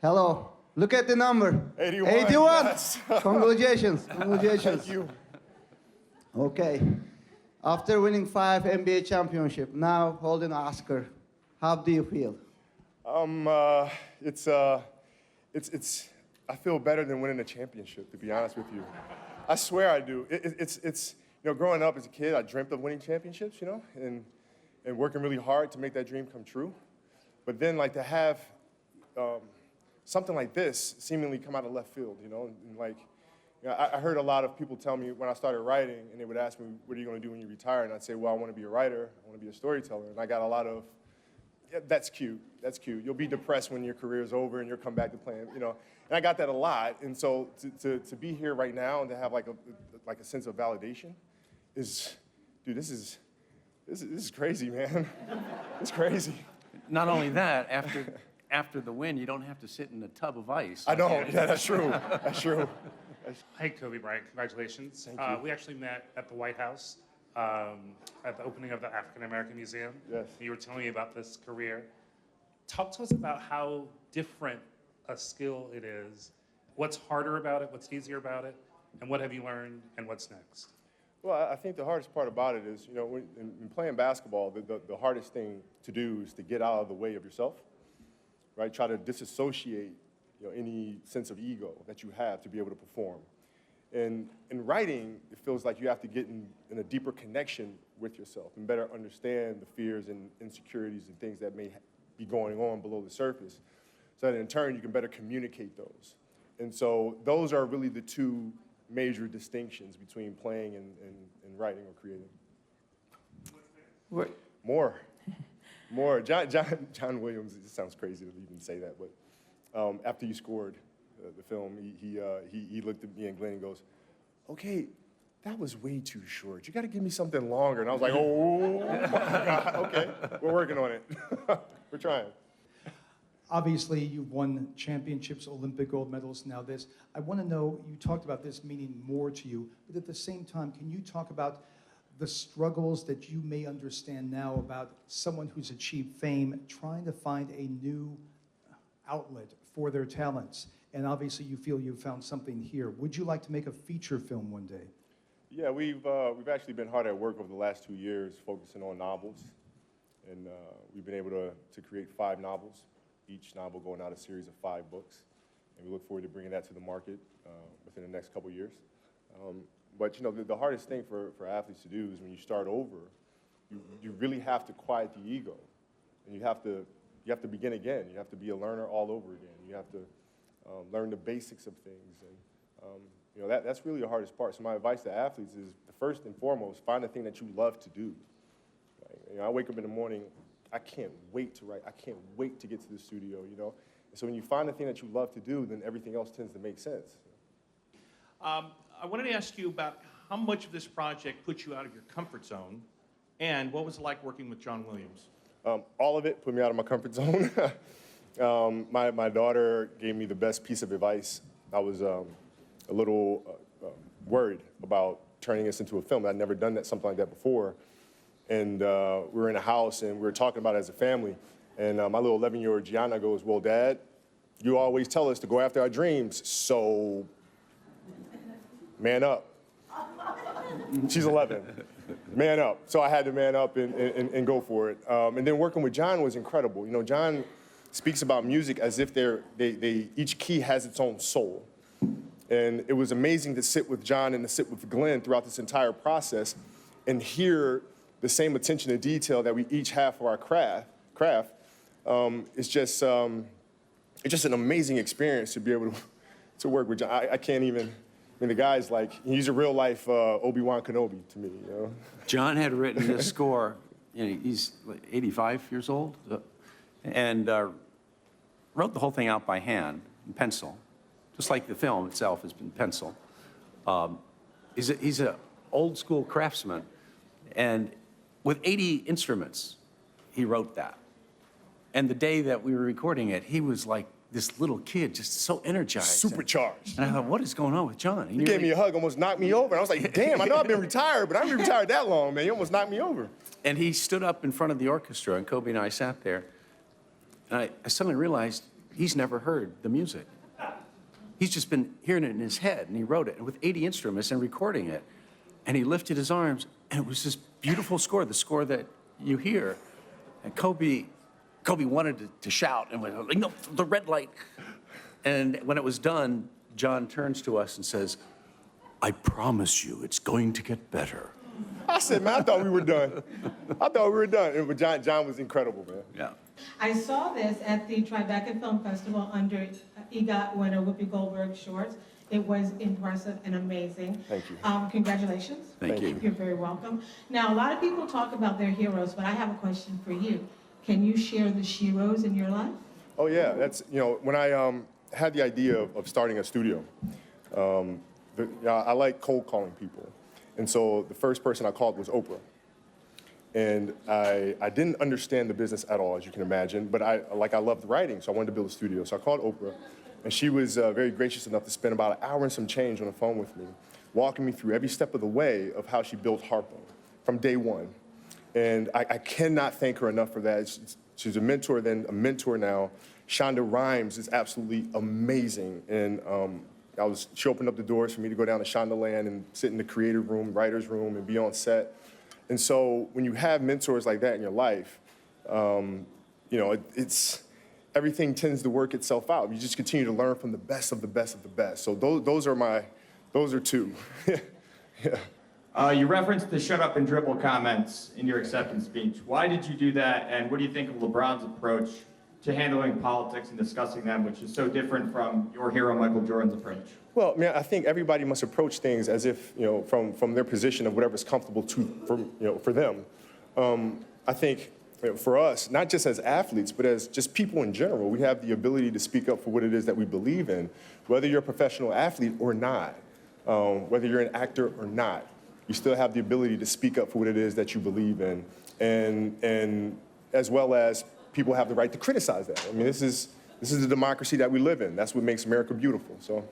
Hello. Look at the number. 81. 81. Yes. Congratulations. Congratulations. Thank you. Okay. After winning 5 NBA championship, now holding an Oscar, how do you feel? I feel better than winning a championship, to be honest with you. I swear I do. Growing up as a kid, I dreamt of winning championships, and working really hard to make that dream come true. But then, like, to have something like this seemingly come out of left field, I heard a lot of people tell me when I started writing, and they would ask me, what are you going to do when you retire? And I'd say, well, I want to be a writer. I want to be a storyteller. And I got a lot of, yeah, that's cute. That's cute. You'll be depressed when your career is over and you'll come back to playing, And I got that a lot. And so to be here right now and to have like a sense of validation is, dude, this is crazy, man. It's crazy. Not only that, after the win, you don't have to sit in a tub of ice. I don't. Yeah, that's true. That's true. Hi, Kobe Bryant. Congratulations. Thank you. We actually met at the White House at the opening of the African American Museum. Yes. You were telling me about this career. Talk to us about how different a skill it is. What's harder about it? What's easier about it? And what have you learned? And what's next? Well, I think the hardest part about it is, in playing basketball, the hardest thing to do is to get out of the way of yourself, right? Try to disassociate any sense of ego that you have to be able to perform. And in writing, it feels like you have to get in a deeper connection with yourself and better understand the fears and insecurities and things that may be going on below the surface, so that in turn you can better communicate those. And so those are really the two major distinctions between playing and writing or creating. More. John Williams, it sounds crazy to even say that, but after you scored the film, he looked at me and Glenn and goes, okay, that was way too short. You got to give me something longer. And I was like, oh my God, okay, we're working on it. We're trying. Obviously, you've won championships, Olympic gold medals, now this. I want to know, you talked about this meaning more to you, but at the same time, can you talk about the struggles that you may understand now about someone who's achieved fame, trying to find a new outlet for their talents? And obviously, you feel you've found something here. Would you like to make a feature film one day? Yeah, we've actually been hard at work over the last 2 years, focusing on novels. And we've been able to create 5 novels. Each novel going out a series of 5 books. And we look forward to bringing that to the market within the next couple years. But the hardest thing for athletes to do is when you start over, you really have to quiet the ego. And you have to begin again. You have to be a learner all over again. You have to learn the basics of things. And that's really the hardest part. So my advice to athletes is, first and foremost, find a thing that you love to do. Right? I wake up in the morning, I can't wait to write. I can't wait to get to the studio, And so when you find a thing that you love to do, then everything else tends to make sense. I wanted to ask you about how much of this project put you out of your comfort zone, and what was it like working with John Williams? All of it put me out of my comfort zone. My daughter gave me the best piece of advice. I was a little worried about turning this into a film. I'd never done something like that before. And we were in a house, and we were talking about it as a family. And my little 11-year-old Gianna goes, well, Dad, you always tell us to go after our dreams, so man up. She's 11. Man up. So I had to man up and go for it. And then working with John was incredible. John speaks about music as if each key has its own soul. And it was amazing to sit with John and to sit with Glenn throughout this entire process and hear the same attention to detail that we each have for our craft. It's just an amazing experience to be able to work with John. I can't even, the guy's like, he's a real life Obi-Wan Kenobi to me, John had written this score, he's 85 years old, and wrote the whole thing out by hand, in pencil, just like the film itself has been pencil. He's an old school craftsman, and with 80 instruments, he wrote that. And the day that we were recording it, he was like this little kid, just so energized. Supercharged. And I thought, what is going on with John? He gave me a hug, almost knocked me over. And I was like, damn, I know I've been retired, but I haven't been retired that long, man. You almost knocked me over. And he stood up in front of the orchestra, and Kobe and I sat there. And I suddenly realized he's never heard the music. He's just been hearing it in his head, and he wrote it, and with 80 instruments and recording it. And he lifted his arms, and it was this beautiful score, the score that you hear. And Kobe wanted to shout, and went, like, no, the red light. And when it was done, John turns to us and says, I promise you, it's going to get better. I said, man, I thought we were done. But John was incredible, man. Yeah. I saw this at the Tribeca Film Festival under EGOT winner Whoopi Goldberg shorts. It was impressive and amazing. Thank you. Congratulations. Thank you. You're very welcome. Now, a lot of people talk about their heroes, but I have a question for you. Can you share the sheroes in your life? Oh, yeah. That's, when I had the idea of starting a studio, I like cold calling people. And so the first person I called was Oprah. And I didn't understand the business at all, as you can imagine, but I loved writing, so I wanted to build a studio. So I called Oprah, and she was very gracious enough to spend about an hour and some change on the phone with me, walking me through every step of the way of how she built Harpo from day one. And I cannot thank her enough for that. She's a mentor, then a mentor now. Shonda Rhimes is absolutely amazing. And she opened up the doors for me to go down to Shondaland and sit in the creative room, writer's room, and be on set. And so when you have mentors like that in your life, it's everything tends to work itself out. You just continue to learn from the best of the best of the best. So those are two. Yeah. You referenced the shut up and dribble comments in your acceptance speech. Why did you do that, and what do you think of LeBron's approach to handling politics and discussing them, which is so different from your hero Michael Jordan's approach? Well, man, I think everybody must approach things as if, from their position of whatever's comfortable for them. I think for us, not just as athletes, but as just people in general, we have the ability to speak up for what it is that we believe in, whether you're a professional athlete or not, whether you're an actor or not. You still have the ability to speak up for what it is that you believe in, and as well as people have the right to criticize that. I mean, this is the democracy that we live in. That's what makes America beautiful. So.